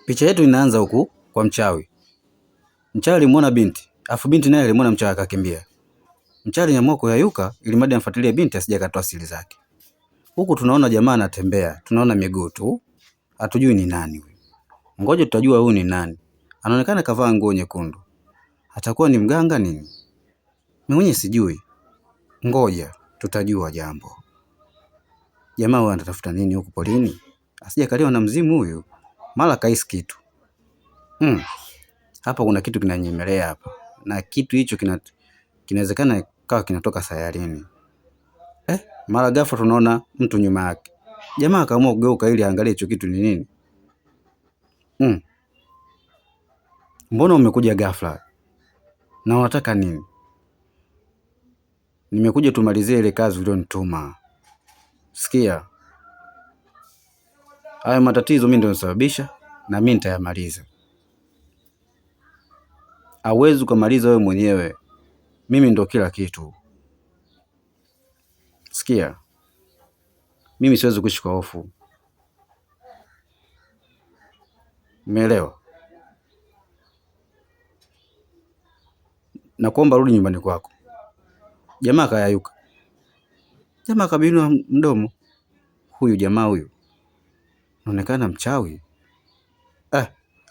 Picha yetu inaanza huku kwa mchawi. Mchawi alimuona binti, afu binti naye alimuona mchawi akakimbia. Mchawi aliamua kuyayuka ili mradi amfuatilie binti asije akatoa siri zake. Huku tunaona jamaa anatembea, tunaona miguu tu. Hatujui ni nani huyu. Ngoja tutajua huyu ni nani. Anaonekana kavaa nguo nyekundu. Atakuwa ni mganga nini? Mimi mwenyewe sijui. Ngoja tutajua jambo. Jamaa huyu anatafuta nini huku polini? Asije kaliwa na mzimu huyu. Mara kaisi kitu. Hapa kuna kitu kinanyemelea hapa. Na kitu hicho kinawezekana kawa kinatoka sayarini. Mara ghafla tunaona mtu nyuma yake. Jamaa akaamua kugeuka ili aangalie hicho kitu ni nini. Mbona umekuja ghafla? Na unataka nini? Nimekuja tumalizie ile kazi ulionituma. Sikia. Haya matatizo mimi ndio nisababisha na mimi nitayamaliza. Hauwezi kumaliza wewe mwenyewe. Mimi ndo kila kitu. Sikia. Mimi siwezi kuishi kwa hofu. Umeelewa? Nakuomba rudi nyumbani kwako. Jamaa kayayuka. Jamaa kabinua mdomo. Huyu jamaa huyu anaonekana mchawi.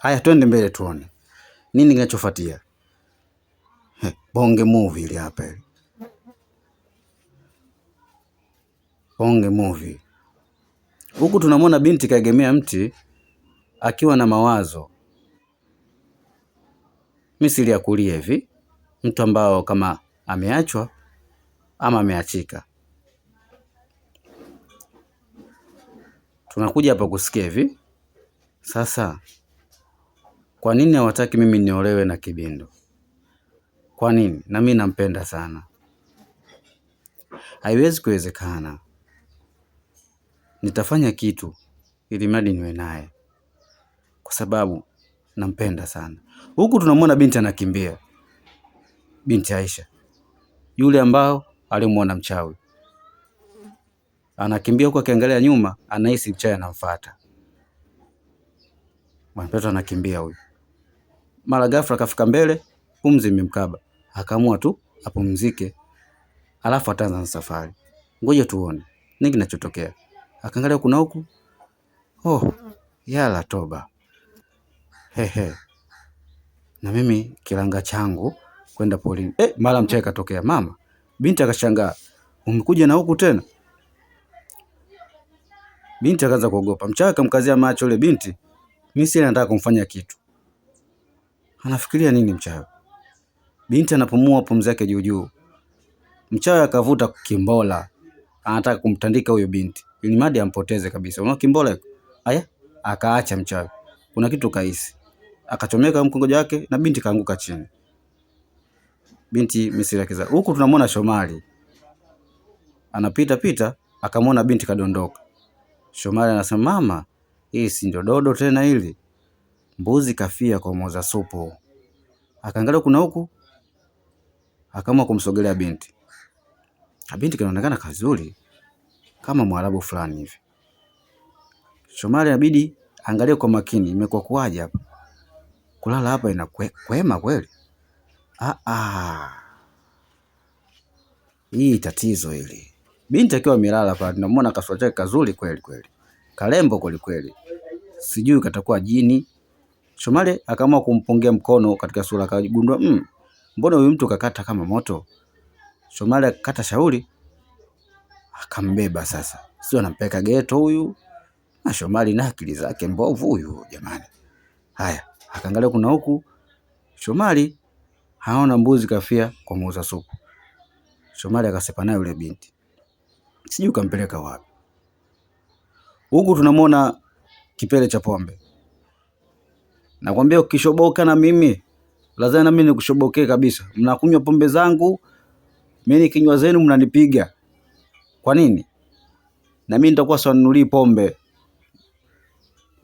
Haya twende mbele tuone. Nini kinachofuatia? Bonge movie ile hapa ile. Bonge movie. Huku tunamwona binti kaegemea mti akiwa na mawazo. Misili ya kulia hivi. Mtu ambao kama ameachwa ama ameachika. Tunakuja hapa kusikia hivi. Sasa kwa nini hawataki mimi niolewe na Kibindo? Kwa nini? Na mimi nampenda sana. Haiwezi kuwezekana. Nitafanya kitu ili mradi niwe naye. Kwa sababu nampenda sana. Huku tunamwona binti anakimbia. Binti Aisha. Yule ambao alimuona mchawi. Anakimbia huku akiangalia nyuma, anahisi mchawi anamfuata. Mwanamtoto anakimbia huyu. Mara ghafla kafika mbele, pumzi imemkaba. Akaamua tu apumzike. Alafu ataanza na safari. Ngoja tuone nini kinachotokea. Akaangalia kuna huku. Yala toba. Na mimi kilanga changu kwenda polini. Mara mchawi katokea mama. Binti akashangaa. Umekuja na huku tena? Binti akaanza kuogopa. Mchawi akamkazia macho yule binti. Mimi si nataka kumfanya kitu. Anafikiria nini mchawi? Binti anapumua pumzi yake juu juu. Mchawi akavuta kimbola. Anataka kumtandika huyo binti. Ili mradi ampoteze kabisa. Unaona kimbola? Aya, akaacha mchawi. Kuna kitu kaisi. Akachomeka mkongojo wake na binti kaanguka chini. Binti misili yake za. Huku tunamwona Shomari. Anapita pita, akamwona binti kadondoka. Shomari anasema, "Mama, hii si ndio dodo tena hili? Mbuzi kafia kwa muuza supu." Akaangalia kuna huku, akaamua kumsogelea binti. Binti kanaonekana kazuri kama Mwarabu fulani hivi. Shomari inabidi angalie kwa makini, imekuwa kuaje hapa? Kulala hapa ina kwema kweli? Hii tatizo hili. Binti akiwa amelala pale, tunamwona kasura chake kazuri kweli kweli. Kalembo kweli kweli. Sijui katakuwa jini. Shomari akaamua kumpongea mkono katika sura, akagundua mbona huyu mtu kakata kama moto. Shomari akakata shauri, akambeba sasa. Sio anampeleka geto huyu. Na Shomari na akili zake mbovu huyu jamani. Haya, akaangalia kuna huku. Shomari haona mbuzi kafia kwa muuza supu. Shomari akasepa naye yule binti. Sijui kampeleka wapi. Huku tunamwona kipele cha pombe. Nakwambia ukishoboka na mimi, lazima na mimi nikushobokee kabisa. Mnakunywa pombe zangu, mimi kinywa zenu mnanipiga. Kwa nini? Na mimi nitakuwa siwanunulii pombe.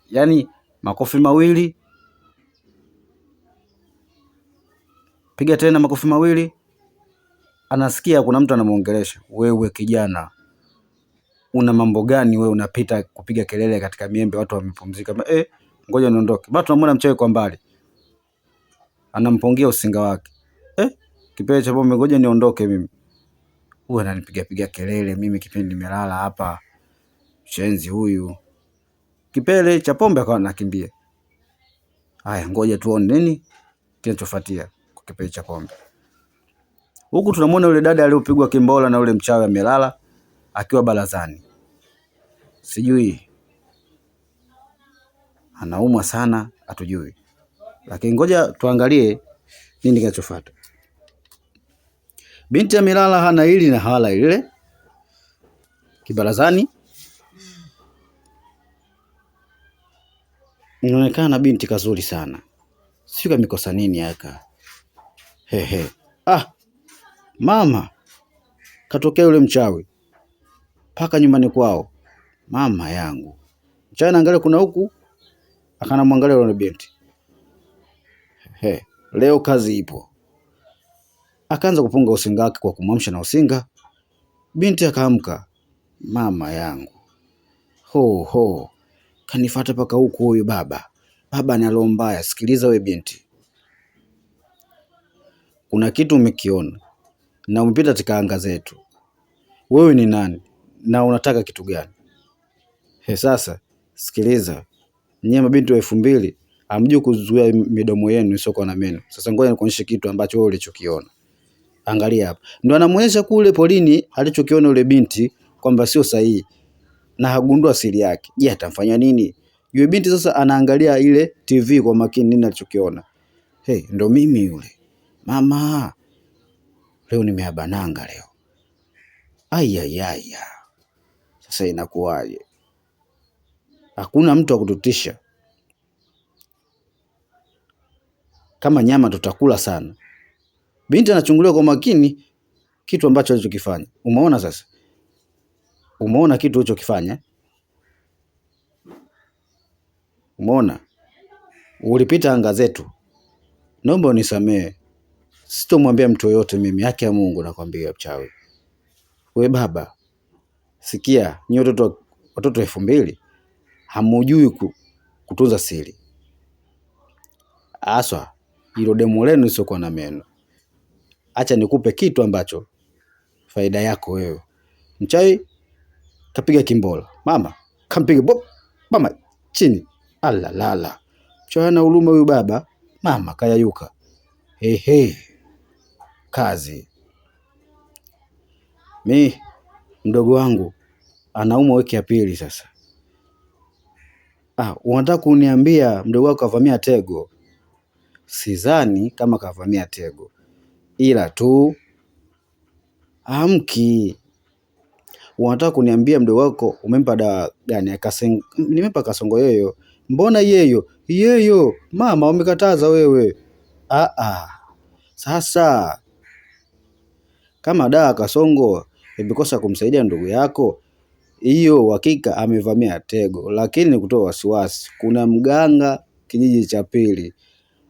Yaani makofi mawili. Piga tena makofi mawili. Anasikia kuna mtu anamuongelesha. Wewe kijana, una mambo gani wewe unapita kupiga kelele katika miembe watu wamepumzika? ngoja niondoke. Bado tunamwona mchawi kwa mbali anampongia usinga wake. Kipele cha pombe, ngoja niondoke mimi. Huyu ananipiga kelele mimi kipindi nimelala hapa. Shenzi huyu. Kipele cha pombe akawa anakimbia. Haya, ngoja tuone nini kinachofuatia kwa kipele cha pombe. Huku tunamwona yule dada aliyopigwa kimbola na yule mchawi amelala akiwa barazani. Sijui anaumwa sana, hatujui. Lakini ngoja tuangalie nini kinachofuata. Binti amelala hana hili na hala ile kibarazani. Inaonekana binti kazuri sana. Sio kama mikosa nini aka. Mama. Katokea yule mchawi paka nyumbani kwao. Mama yangu. Mchawi anaangalia kuna huku, akanamwangalia yule binti. Leo kazi ipo. Akaanza kupunga usinga wake kwa kumwamsha na usinga. Binti akaamka. Mama yangu. Kanifuata paka huku huyu baba. Baba ana roho mbaya. Sikiliza we binti. Kuna kitu umekiona na umepita katika anga zetu. Wewe ni nani na unataka kitu gani? Sasa sikiliza. Nyie mabinti wa 2000 hamjui kuzuia midomo yenu isiyokuwa na meno. Sasa ngoja nikuonyeshe kitu ambacho wewe ulichokiona. Angalia hapa. Ndio anamuonyesha kule polini alichokiona yule binti kwamba sio sahihi na hagundua siri yake. Je, atamfanya nini? Yule binti sasa anaangalia ile TV kwa makini nini alichokiona. Ndio mimi yule. Mama. Leo nimeabananga leo. Ayayaya. Sasa inakuwaje? Hakuna mtu wa kututisha. Kama nyama tutakula sana. Binti anachungulia kwa makini kitu ambacho alichokifanya. Umeona sasa? Umeona kitu alichokifanya? Umeona? Ulipita anga zetu. Naomba unisamee. Sitomwambia mtu yoyote mimi, haki ya Mungu nakwambia mchawi. We baba, sikia, nyinyi watoto 2000 hamujui kutunza siri. Aswa, hilo demu lenu lisiokuwa na meno. Acha nikupe kitu ambacho faida yako wewe. Mchawi kapiga kimbola. Mama, kampiga bop. Mama chini. Alalala. Mchawi ana huruma huyu baba. Mama kayayuka. Kazi. Mdogo wangu anaumwa wiki ya pili sasa. Unataka kuniambia mdogo wako kavamia tego? Sidhani kama kavamia tego, ila tu amki. Unataka kuniambia mdogo wako umempa dawa gani? Nimempa kasongo yeyo. Mbona yeyo? Mama umekataza wewe. Sasa kama dawa kasongo imekosa kumsaidia ndugu yako, hiyo hakika amevamia tego. Lakini kutoa wasiwasi, kuna mganga kijiji cha pili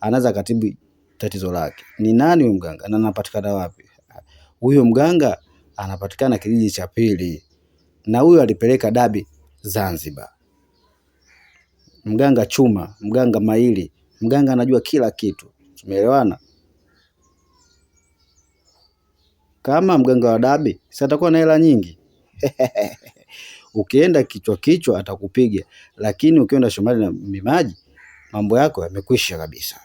anaweza katibu tatizo lake. Ni nani huyo mganga na anapatikana wapi? Huyo mganga anapatikana kijiji cha pili, na huyo alipeleka dabi Zanzibar. Mganga chuma, mganga maili, mganga anajua kila kitu. Tumeelewana? Kama mganga wa dabi, si atakuwa na hela nyingi. Ukienda kichwa atakupiga, lakini ukienda Shomali na Mimaji mambo yako yamekwisha kabisa.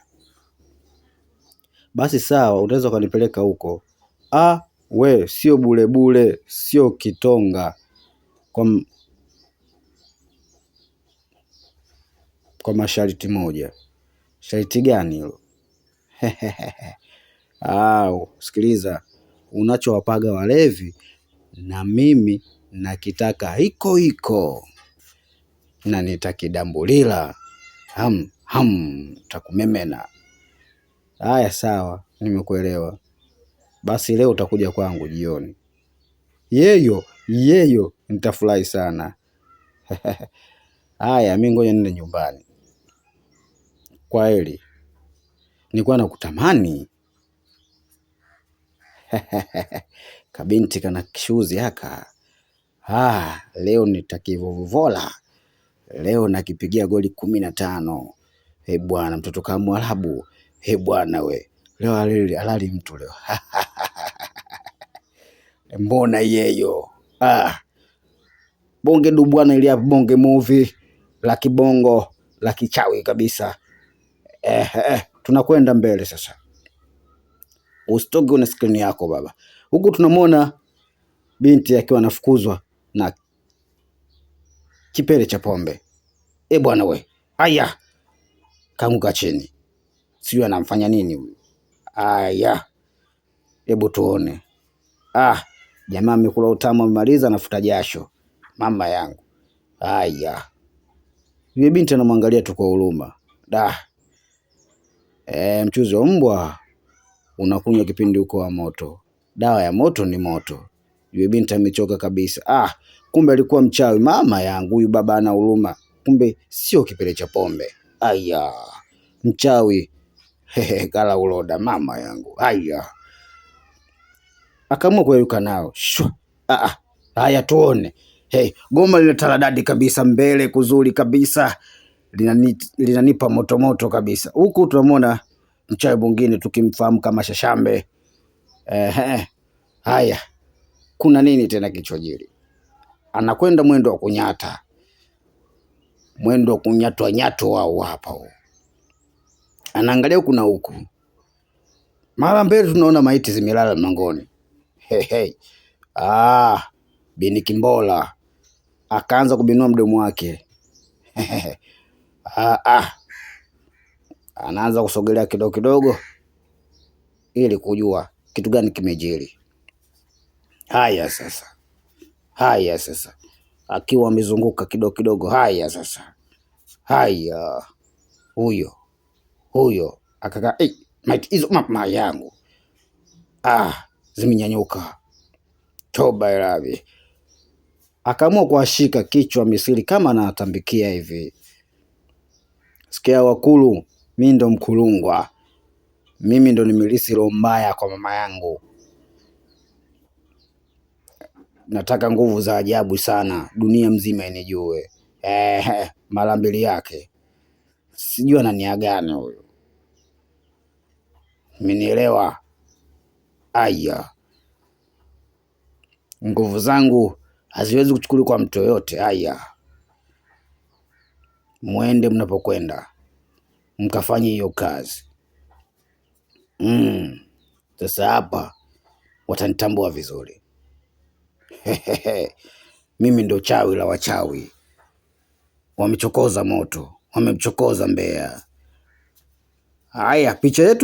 Basi sawa, unaweza kunipeleka huko. We sio bule, sio kitonga. Kwa masharti moja. Sharti gani hilo? Sikiliza, unachowapaga walevi na mimi nakitaka hiko na nitakidambulila. Takumemena. Haya sawa, nimekuelewa. Basi leo utakuja kwangu jioni. Yeyo, nitafurahi sana. Haya, mimi ngoja niende nyumbani. Kwaheri. Nilikuwa nakutamani. Kabinti kana kishuzi haka. Leo nitakivovola. leo nakipigia goli 15. Bwana, mtoto kama Mwarabu. Bwana we, leo alali mtu leo. Mbona yeyo? Bonge du bwana, ili hapo bonge movie la kibongo la kichawi kabisa. Tunakwenda mbele sasa. Usitoke una screen yako baba. Huku tunamwona binti akiwa anafukuzwa na kipele cha pombe. Bwana we. Aya. Kaanguka chini. Sijui anamfanya nini huyu. Aya. Hebu tuone. Jamaa amekula utamu, amemaliza, anafuta jasho. Mama yangu. Aya. Yule binti anamwangalia tu kwa huruma. Mchuzi wa mbwa unakunywa kipindi uko wa moto. Dawa ya moto ni moto. Yule binti amechoka kabisa. Kumbe alikuwa mchawi. Mama yangu, huyu baba ana huruma. Kumbe sio kipele cha pombe. Aya. Mchawi. Kala uloda mama yangu. Aya. Akaamua kuyayuka nao. Haya tuone. Goma lina taradadi kabisa mbele, kuzuri kabisa. Linanipa moto moto kabisa. Huku tunamwona mchawi mwingine tukimfahamu kama Shashambe. Haya. Kuna nini tena kichojili? Anakwenda mwendo wa kunyata. Mwendo wa kunyatwa nyato wao hapa. Anaangalia huku na huku. Mara mbele tunaona maiti zimelala mlangoni. Bini Kimbola akaanza kubinua mdomo wake. Anaanza kusogelea kidogo kidogo ili kujua kitu gani kimejiri. Haya sasa. Akiwa amezunguka kidogo kidogo. Haya sasa. Huyo akaka maiti hizo mama yangu. Zimenyanyuka. Toba elavi. Akaamua kuashika kichwa misili kama anatambikia hivi. Sikia wakulu, mimi ndo mkulungwa. Mimi ndo nimelisi roho mbaya kwa mama yangu. Nataka nguvu za ajabu sana, dunia mzima inijue. Mara mbili yake. Sijui ana nia gani huyo. Mmenielewa? Aya. Nguvu zangu haziwezi kuchukuliwa kwa mtu yoyote. Aya. Muende mnapokwenda, mkafanye hiyo kazi. Sasa hapa watanitambua vizuri. Mimi ndo chawi la wachawi. Wamechokoza moto, wamemchokoza mbea. Haya, picha yetu